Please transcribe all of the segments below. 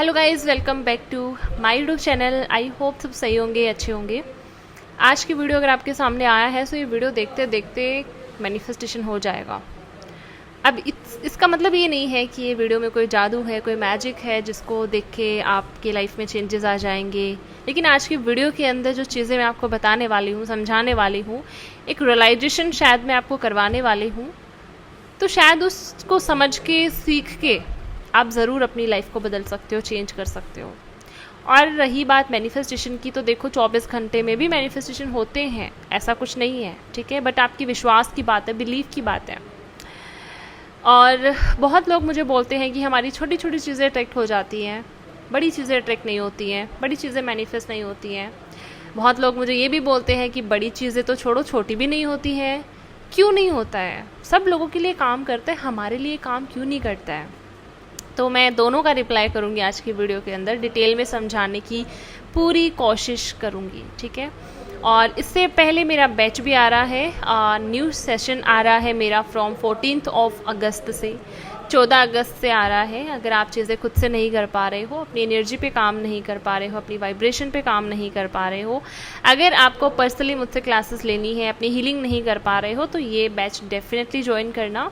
Hello guys, welcome back to my YouTube channel. I hope सब सही होंगे, अच्छे होंगे। आज की वीडियो अगर आपके सामने आया है तो ये वीडियो देखते देखते मैनिफेस्टेशन हो जाएगा। अब इसका मतलब ये नहीं है कि ये वीडियो में कोई जादू है, कोई मैजिक है जिसको देख के आपकी लाइफ में चेंजेस आ जाएंगे। लेकिन आज की वीडियो के अंदर जो चीज़ें मैं आपको बताने वाली हूँ, समझाने वाली हूँ, एक रियलाइजेशन शायद मैं आपको करवाने वाली हूँ, तो शायद उसको समझ के, सीख के आप ज़रूर अपनी लाइफ को बदल सकते हो, चेंज कर सकते हो। और रही बात मैनिफेस्टेशन की, तो देखो 24 घंटे में भी मैनिफेस्टेशन होते हैं, ऐसा कुछ नहीं है, ठीक है। बट आपकी विश्वास की बात है, बिलीव की बात है। और बहुत लोग मुझे बोलते हैं कि हमारी छोटी छोटी चीज़ें अट्रैक्ट हो जाती हैं, बड़ी चीज़ें अट्रैक्ट नहीं होती हैं, बड़ी चीज़ें मैनिफेस्ट नहीं होती हैं। बहुत लोग मुझे ये भी बोलते हैं कि बड़ी चीज़ें तो छोड़ो, छोटी भी नहीं होती हैं। क्यों नहीं होता है? सब लोगों के लिए काम करता है, हमारे लिए काम क्यों नहीं करता है? तो मैं दोनों का रिप्लाई करूंगी आज की वीडियो के अंदर, डिटेल में समझाने की पूरी कोशिश करूंगी, ठीक है। और इससे पहले मेरा बैच भी आ रहा है, न्यू सेशन आ रहा है मेरा फ्रॉम 14 अगस्त से 14 अगस्त से आ रहा है। अगर आप चीज़ें खुद से नहीं कर पा रहे हो, अपनी एनर्जी पे काम नहीं कर पा रहे हो, अपनी वाइब्रेशन पे काम नहीं कर पा रहे हो, अगर आपको पर्सनली मुझसे क्लासेस लेनी है, अपनी हीलिंग नहीं कर पा रहे हो, तो ये बैच डेफिनेटली ज्वाइन करना।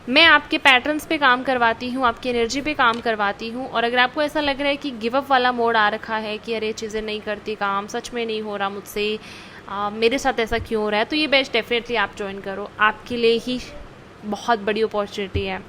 मैं आपके पैटर्न्स पे काम करवाती हूँ, आपकी एनर्जी पे काम करवाती हूँ। और अगर आपको ऐसा लग रहा है कि गिव अप वाला मोड आ रखा है कि अरे चीज़ें नहीं करती काम, सच में नहीं हो रहा मुझसे, मेरे साथ ऐसा क्यों हो रहा है, तो ये बैच डेफिनेटली आप ज्वाइन करो, आपके लिए ही बहुत बड़ी अपॉर्चुनिटी है।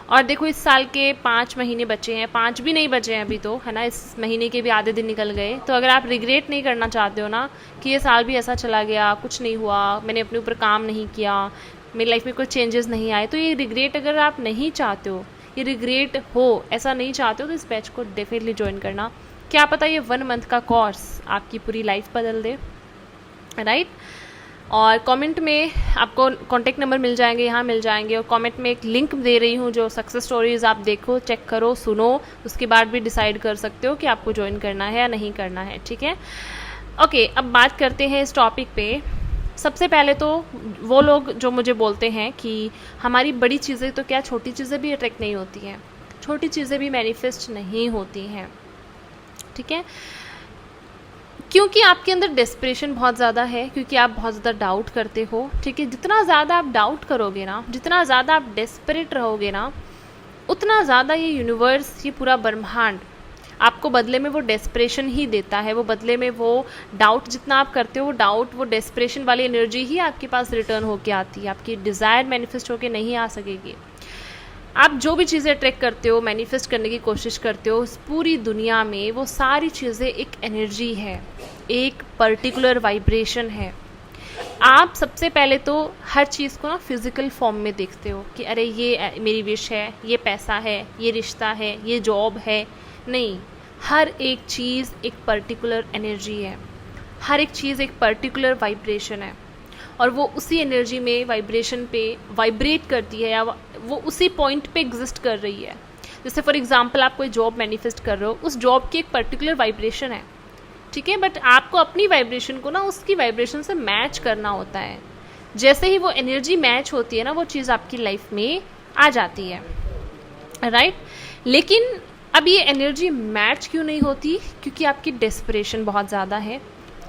और देखो, इस साल के 5 महीने बचे हैं, 5 भी नहीं बचे हैं अभी तो, है ना। इस महीने के भी आधे दिन निकल गए। तो अगर आप रिग्रेट नहीं करना चाहते हो ना कि ये साल भी ऐसा चला गया, कुछ नहीं हुआ, मैंने अपने ऊपर काम नहीं किया, मेरी लाइफ में कोई चेंजेस नहीं आए, तो ये रिग्रेट अगर आप नहीं चाहते हो, ये रिग्रेट हो, ऐसा नहीं चाहते हो, तो इस बैच को डेफिनेटली ज्वाइन करना। क्या पता ये 1 मंथ का कोर्स आपकी पूरी लाइफ बदल दे, राइट। और कमेंट में आपको कॉन्टेक्ट नंबर मिल जाएंगे, यहाँ मिल जाएंगे। और कमेंट में एक लिंक दे रही हूँ, जो सक्सेस स्टोरीज आप देखो, चेक करो, सुनो, उसके बाद भी डिसाइड कर सकते हो कि आपको ज्वाइन करना है या नहीं करना है, ठीक है। ओके, अब बात करते हैं इस टॉपिक पे। सबसे पहले तो वो लोग जो मुझे बोलते हैं कि हमारी बड़ी चीज़ें, तो क्या छोटी चीज़ें भी अट्रैक्ट नहीं होती हैं? छोटी चीज़ें भी मैनिफेस्ट नहीं होती हैं, ठीक है। क्योंकि आपके अंदर डेस्परेशन बहुत ज़्यादा है, क्योंकि आप बहुत ज़्यादा डाउट करते हो, ठीक है। जितना ज़्यादा आप डाउट करोगे ना, जितना ज़्यादा आप डेस्परेट रहोगे ना, उतना ज़्यादा ये यूनिवर्स, ये पूरा ब्रह्मांड आपको बदले में वो डेस्परेशन ही देता है। वो बदले में वो डाउट जितना आप करते हो, वो डाउट, वो डेस्परेशन वाली एनर्जी ही आपके पास रिटर्न होके आती है। आपकी डिज़ायर मैनिफेस्ट होके नहीं आ सकेगी। आप जो भी चीज़ें अट्रैक्ट करते हो, मैनिफेस्ट करने की कोशिश करते हो, इस पूरी दुनिया में वो सारी चीज़ें एक एनर्जी है, एक पर्टिकुलर वाइब्रेशन है। आप सबसे पहले तो हर चीज़ को ना फिज़िकल फॉर्म में देखते हो कि अरे ये मेरी विश है, ये पैसा है, ये रिश्ता है, ये जॉब है। नहीं, हर एक चीज़ एक पर्टिकुलर एनर्जी है, हर एक चीज़ एक पर्टिकुलर वाइब्रेशन है, और वो उसी एनर्जी में, वाइब्रेशन पे वाइब्रेट करती है, या वो उसी पॉइंट पे एग्जिस्ट कर रही है। जैसे फॉर एग्जांपल आप कोई जॉब मैनिफेस्ट कर रहे हो, उस जॉब की एक पर्टिकुलर वाइब्रेशन है, ठीक है। बट आपको अपनी वाइब्रेशन को ना उसकी वाइब्रेशन से मैच करना होता है। जैसे ही वो एनर्जी मैच होती है ना, वो चीज़ आपकी लाइफ में आ जाती है, राइट। लेकिन अब ये एनर्जी मैच क्यों नहीं होती? क्योंकि आपकी डेस्परेशन बहुत ज़्यादा है,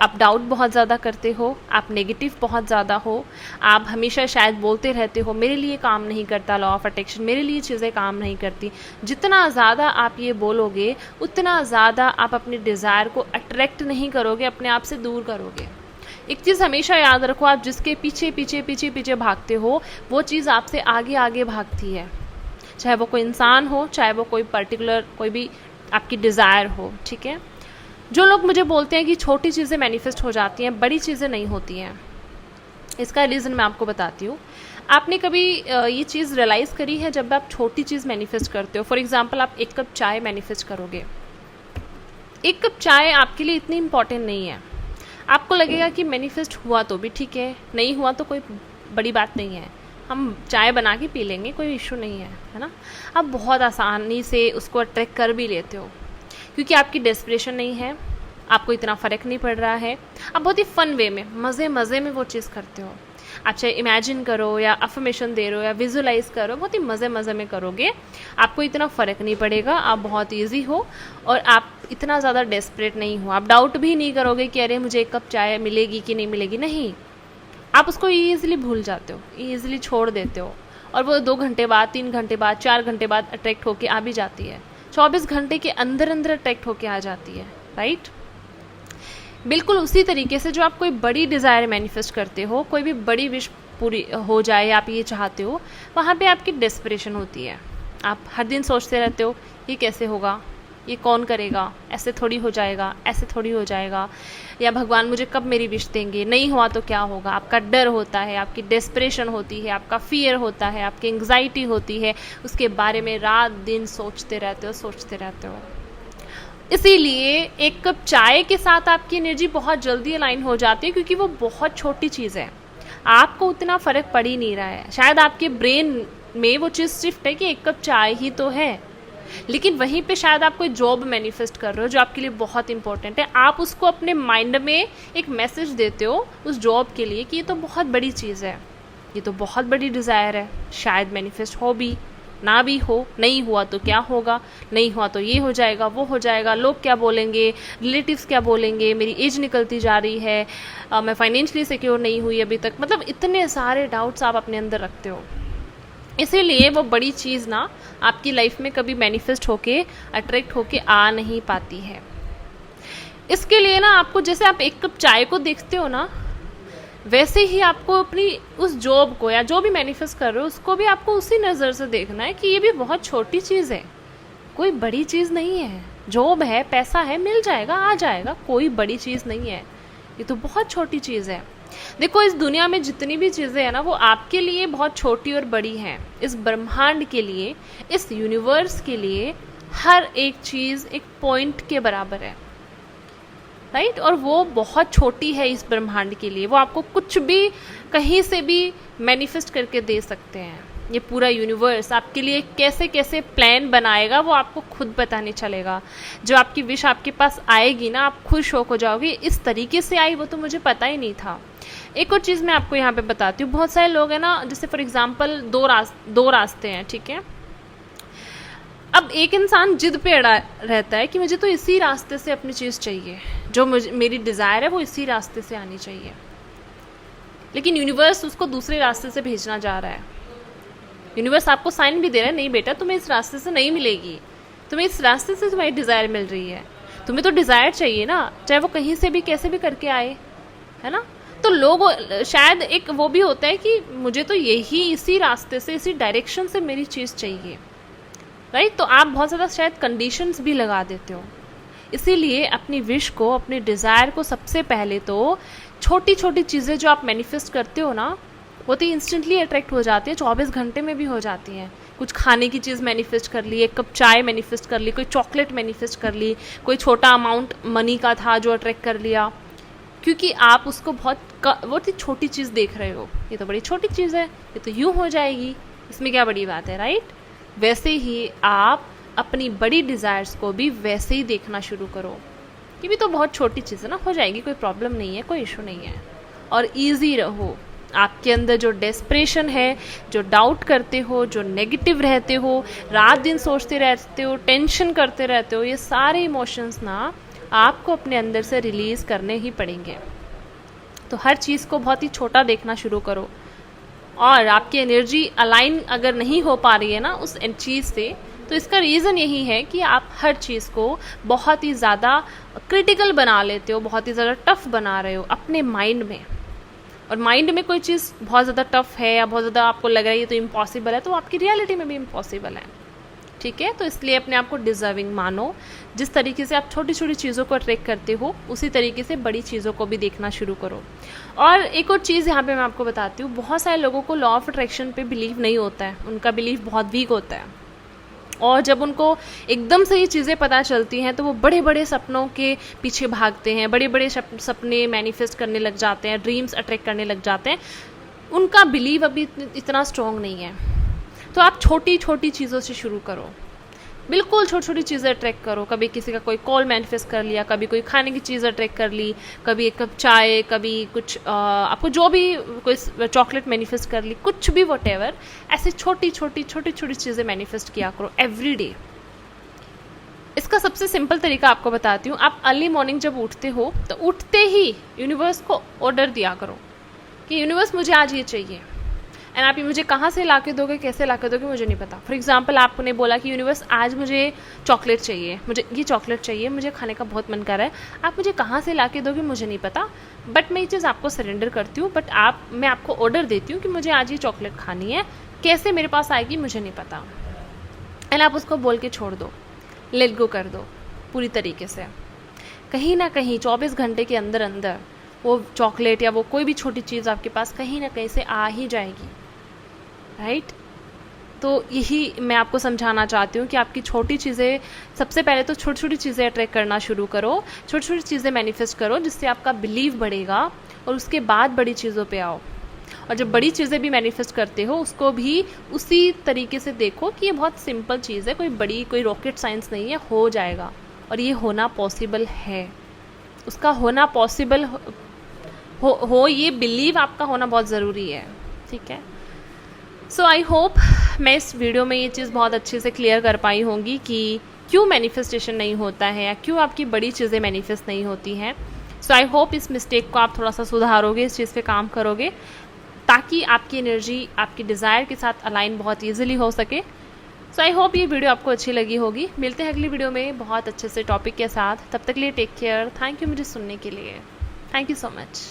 आप डाउट बहुत ज़्यादा करते हो, आप नेगेटिव बहुत ज़्यादा हो, आप हमेशा शायद बोलते रहते हो मेरे लिए काम नहीं करता लॉ ऑफ अट्रैक्शन, मेरे लिए चीज़ें काम नहीं करती। जितना ज़्यादा आप ये बोलोगे, उतना ज़्यादा आप अपनी डिज़ायर को अट्रैक्ट नहीं करोगे, अपने आप से दूर करोगे। एक चीज़ हमेशा याद रखो, आप जिसके पीछे पीछे पीछे पीछे भागते हो, वो चीज़ आपसे आगे आगे भागती है। चाहे वो कोई इंसान हो, चाहे वो कोई पर्टिकुलर कोई भी आपकी डिज़ायर हो, ठीक है। जो लोग मुझे बोलते हैं कि छोटी चीज़ें मैनिफेस्ट हो जाती हैं, बड़ी चीज़ें नहीं होती हैं, इसका रीज़न मैं आपको बताती हूँ। आपने कभी ये चीज़ रियलाइज़ करी है, जब आप छोटी चीज़ मैनिफेस्ट करते हो, फॉर एग्जांपल आप 1 कप चाय मैनिफेस्ट करोगे, 1 कप चाय आपके लिए इतनी इंपॉर्टेंट नहीं है। आपको लगेगा कि मैनिफेस्ट हुआ तो भी ठीक है, नहीं हुआ तो कोई बड़ी बात नहीं है, हम चाय बना के पी लेंगे, कोई इशू नहीं है, है ना। आप बहुत आसानी से उसको अट्रैक्ट कर भी लेते हो, क्योंकि आपकी डेस्परेशन नहीं है, आपको इतना फ़र्क नहीं पड़ रहा है, आप बहुत ही फ़न वे में, मज़े मज़े में वो चीज़ करते हो। आप चाहे इमेजिन करो या अफर्मेशन दे रहे हो या विजुलाइज करो, बहुत ही मज़े मज़े में करोगे, आपको इतना फ़र्क नहीं पड़ेगा, आप बहुत ईजी हो और आप इतना ज़्यादा डेस्परेट नहीं हो। आप डाउट भी नहीं करोगे कि अरे मुझे 1 कप चाय मिलेगी कि नहीं मिलेगी, नहीं, आप उसको ईजिली भूल जाते हो, ईजिली छोड़ देते हो और वो 2 घंटे बाद, 3 घंटे बाद, 4 घंटे बाद अट्रैक्ट होके आ भी जाती है, 24 घंटे के अंदर अंदर अट्रैक्ट होके आ जाती है, राइट। बिल्कुल उसी तरीके से जो आप कोई बड़ी डिज़ायर मैनिफेस्ट करते हो, कोई भी बड़ी विश पूरी हो जाए, आप ये चाहते हो, वहाँ पे आपकी डेस्परेशन होती है। आप हर दिन सोचते रहते हो ये कैसे होगा, ये कौन करेगा, ऐसे थोड़ी हो जाएगा, ऐसे थोड़ी हो जाएगा, या भगवान मुझे कब मेरी विश देंगे, नहीं हुआ तो क्या होगा। आपका डर होता है, आपकी डेस्परेशन होती है, आपका फियर होता है, आपकी एंग्जाइटी होती है, उसके बारे में रात दिन सोचते रहते हो, सोचते रहते हो। इसीलिए 1 कप चाय के साथ आपकी एनर्जी बहुत जल्दी अलाइन हो जाती है, क्योंकि वो बहुत छोटी चीज़ है, आपको उतना फ़र्क पड़ ही नहीं रहा है। शायद आपके ब्रेन में वो चीज़ शिफ्ट है कि 1 कप चाय ही तो है, लेकिन वहीं पे शायद आप कोई जॉब मैनिफेस्ट कर रहे हो जो आपके लिए बहुत इंपॉर्टेंट है। आप उसको अपने माइंड में एक मैसेज देते हो उस जॉब के लिए कि ये तो बहुत बड़ी चीज़ है, ये तो बहुत बड़ी डिज़ायर है, शायद मैनिफेस्ट हो भी ना भी हो, नहीं हुआ तो क्या होगा, नहीं हुआ तो ये हो जाएगा, वो हो जाएगा, लोग क्या बोलेंगे, रिलेटिव्स क्या बोलेंगे, मेरी एज निकलती जा रही है, मैं फाइनेंशियली सिक्योर नहीं हुई अभी तक, मतलब इतने सारे डाउट्स आप अपने अंदर रखते हो। इसीलिए वो बड़ी चीज़ ना आपकी लाइफ में कभी मैनिफेस्ट होके अट्रैक्ट होके आ नहीं पाती है। इसके लिए ना आपको, जैसे आप 1 कप चाय को देखते हो ना, वैसे ही आपको अपनी उस जॉब को या जो भी मैनिफेस्ट कर रहे हो उसको भी आपको उसी नज़र से देखना है कि ये भी बहुत छोटी चीज़ है, कोई बड़ी चीज़ नहीं है। जॉब है, पैसा है, मिल जाएगा, आ जाएगा, कोई बड़ी चीज़ नहीं है, ये तो बहुत छोटी चीज़ है। देखो इस दुनिया में जितनी भी चीज़ें हैं ना, वो आपके लिए बहुत छोटी और बड़ी हैं। इस ब्रह्मांड के लिए, इस यूनिवर्स के लिए हर एक चीज़ एक पॉइंट के बराबर है, राइट। और वो बहुत छोटी है इस ब्रह्मांड के लिए, वो आपको कुछ भी कहीं से भी मैनिफेस्ट करके दे सकते हैं। ये पूरा यूनिवर्स आपके लिए कैसे कैसे प्लान बनाएगा वो आपको खुद पता नहीं चलेगा। जो आपकी विश आपके पास आएगी ना, आप खुद शॉक हो जाओगे, इस तरीके से आई, वो तो मुझे पता ही नहीं था। एक और चीज़ मैं आपको यहाँ पे बताती हूँ, बहुत सारे लोग हैं ना, जैसे फॉर एग्जांपल दो रास्ते हैं, ठीक है। अब एक इंसान जिद पे अड़ा रहता है कि मुझे तो इसी रास्ते से अपनी चीज़ चाहिए, जो मेरी डिज़ायर है वो इसी रास्ते से आनी चाहिए, लेकिन यूनिवर्स उसको दूसरे रास्ते से भेजना जा रहा है। यूनिवर्स आपको साइन भी दे रहा है, नहीं बेटा तुम्हें इस रास्ते से नहीं मिलेगी, तुम्हें इस रास्ते से तुम्हारी डिज़ायर मिल रही है, तुम्हें तो डिज़ायर चाहिए ना, चाहे वो कहीं से भी कैसे भी करके आए, है ना। तो लोग शायद एक वो भी होता है कि मुझे तो यही इसी रास्ते से, इसी डायरेक्शन से मेरी चीज़ चाहिए, राइट। तो आप बहुत ज़्यादा शायद कंडीशंस भी लगा देते हो। इसीलिए अपनी विश को, अपनी डिज़ायर को सबसे पहले तो छोटी छोटी चीज़ें जो आप मैनिफेस्ट करते हो ना, वो तो इंस्टेंटली अट्रैक्ट हो जाती है, 24 घंटे में भी हो जाती हैं। कुछ खाने की चीज़ मैनिफेस्ट कर ली, 1 कप चाय मैनिफेस्ट कर ली, कोई चॉकलेट मैनिफेस्ट कर ली, कोई छोटा अमाउंट मनी का था जो अट्रैक्ट कर लिया, क्योंकि आप उसको बहुत ही छोटी चीज़ देख रहे हो। ये तो बड़ी छोटी चीज़ है, ये तो यूँ हो जाएगी, इसमें क्या बड़ी बात है, राइट। वैसे ही आप अपनी बड़ी डिज़ायर्स को भी वैसे ही देखना शुरू करो, ये भी तो बहुत छोटी चीज़ है ना, हो जाएगी, कोई प्रॉब्लम नहीं है, कोई इशू नहीं है। और ईजी रहो। आपके अंदर जो डेस्परेशन है, जो डाउट करते हो, जो नेगेटिव रहते हो, रात दिन सोचते रहते हो, टेंशन करते रहते हो, ये सारे इमोशंस ना आपको अपने अंदर से रिलीज़ करने ही पड़ेंगे। तो हर चीज़ को बहुत ही छोटा देखना शुरू करो। और आपकी एनर्जी अलाइन अगर नहीं हो पा रही है ना उस चीज़ से, तो इसका रीज़न यही है कि आप हर चीज़ को बहुत ही ज़्यादा क्रिटिकल बना लेते हो, बहुत ही ज़्यादा टफ बना रहे हो अपने माइंड में। और माइंड में कोई चीज़ बहुत ज़्यादा टफ है या बहुत ज़्यादा आपको लग रहा है ये तो इम्पॉसिबल है, तो आपकी रियलिटी में भी इम्पॉसिबल है, ठीक है। तो इसलिए अपने आप को डिज़र्विंग मानो। जिस तरीके से आप छोटी छोटी चीज़ों को अट्रैक्ट करते हो, उसी तरीके से बड़ी चीज़ों को भी देखना शुरू करो। और एक और चीज़ यहाँ पे मैं आपको बताती हूँ, बहुत सारे लोगों को लॉ ऑफ अट्रैक्शन पे बिलीव नहीं होता है, उनका बिलीव बहुत वीक होता है। और जब उनको एकदम से ये चीज़ें पता चलती हैं तो वो बड़े बड़े सपनों के पीछे भागते हैं, बड़े बड़े सपने मैनिफेस्ट करने लग जाते हैं, ड्रीम्स अट्रैक्ट करने लग जाते हैं। उनका बिलीव अभी इतना स्ट्रॉन्ग नहीं है। तो आप छोटी छोटी चीज़ों से शुरू करो। बिल्कुल छोटी छोटी चीज़ें अट्रैक्ट करो। कभी किसी का कोई कॉल मैनिफेस्ट कर लिया, कभी कोई खाने की चीज़ अट्रैक्ट कर ली, कभी एक कप चाय, कभी कुछ आपको जो भी कोई चॉकलेट मैनिफेस्ट कर ली, कुछ भी वॉटेवर, ऐसे छोटी छोटी छोटी छोटी चीज़ें मैनिफेस्ट किया करो एवरी डे। इसका सबसे सिंपल तरीका आपको बताती हूँ। आप अर्ली मॉर्निंग जब उठते हो तो उठते ही यूनिवर्स को ऑर्डर दिया करो कि यूनिवर्स मुझे आज ये चाहिए। एंड आप ये मुझे कहाँ से ला के दोगे, कैसे ला के दोगे, मुझे नहीं पता। फॉर एग्जाम्पल आपने बोला कि यूनिवर्स आज मुझे चॉकलेट चाहिए, मुझे ये चॉकलेट चाहिए, मुझे खाने का बहुत मन कर रहा है। आप मुझे कहाँ से ला के दोगे मुझे नहीं पता, बट मैं ये चीज़ आपको सरेंडर करती हूँ। बट मैं आपको ऑर्डर देती हूँ कि मुझे आज ये चॉकलेट खानी है, कैसे मेरे पास आएगी मुझे नहीं पता। एंड आप उसको बोल के छोड़ दो, लेट गो कर दो पूरी तरीके से। कहीं ना कहीं 24 घंटे के अंदर अंदर वो चॉकलेट या वो कोई भी छोटी चीज़ आपके पास कहीं ना कहीं से आ ही जाएगी, राइट। तो यही मैं आपको समझाना चाहती हूँ कि आपकी छोटी चीज़ें, सबसे पहले तो छोटी छोटी चीज़ें अट्रैक्ट करना शुरू करो, छोटी छोटी चीज़ें मैनिफेस्ट करो, जिससे आपका बिलीव बढ़ेगा, और उसके बाद बड़ी चीज़ों पे आओ। और जब बड़ी चीज़ें भी मैनिफेस्ट करते हो उसको भी उसी तरीके से देखो कि ये बहुत सिंपल चीज़ है, कोई रॉकेट साइंस नहीं है, हो जाएगा। और ये होना पॉसिबल है, उसका होना पॉसिबल हो ये बिलीव आपका होना बहुत ज़रूरी है, ठीक है। सो आई होप मैं इस वीडियो में ये चीज़ बहुत अच्छे से क्लियर कर पाई होंगी कि क्यों मैनिफेस्टेशन नहीं होता है या क्यों आपकी बड़ी चीज़ें मैनिफेस्ट नहीं होती हैं। सो आई होप इस मिस्टेक को आप थोड़ा सा सुधारोगे, इस चीज़ पे काम करोगे, ताकि आपकी एनर्जी आपकी डिज़ायर के साथ अलाइन बहुत ईजिली हो सके। सो आई होप ये वीडियो आपको अच्छी लगी होगी। मिलते हैं अगली वीडियो में बहुत अच्छे से टॉपिक के साथ। तब तक के लिए टेक केयर। थैंक यू मुझे सुनने के लिए। Thank you so much.